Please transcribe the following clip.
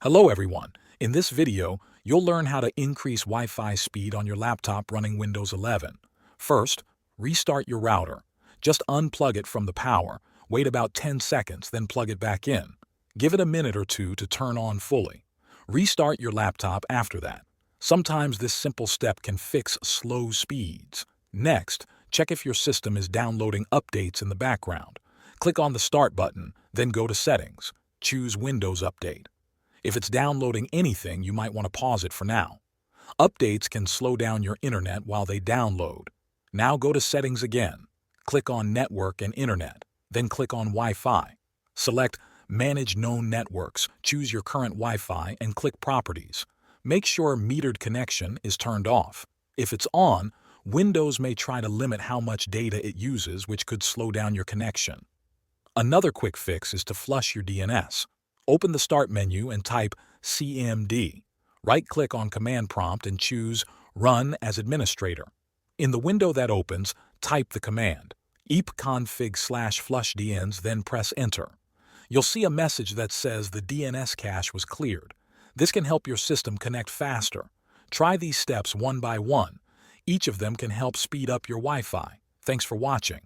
Hello everyone. In this video, you'll learn how to increase Wi-Fi speed on your laptop running Windows 11. First, restart your router. Just unplug it from the power, wait about 10 seconds, then plug it back in. Give it a minute or two to turn on fully. Restart your laptop after that. Sometimes this simple step can fix slow speeds. Next, check if your system is downloading updates in the background. Click on the Start button, then go to Settings. Choose Windows Update. If it's downloading anything, you might want to pause it for now. Updates can slow down your internet while they download. Now go to Settings again. Click on Network and Internet, then click on Wi-Fi. Select Manage Known Networks, choose your current Wi-Fi and click Properties. Make sure Metered Connection is turned off. If it's on, Windows may try to limit how much data it uses, which could slow down your connection. Another quick fix is to flush your DNS. Open the Start menu and type CMD. Right-click on Command Prompt and choose Run as Administrator. In the window that opens, type the command epconfig/flushdns, then press Enter. You'll see a message that says the DNS cache was cleared. This can help your system connect faster. Try these steps one by one. Each of them can help speed up your Wi-Fi. Thanks for watching.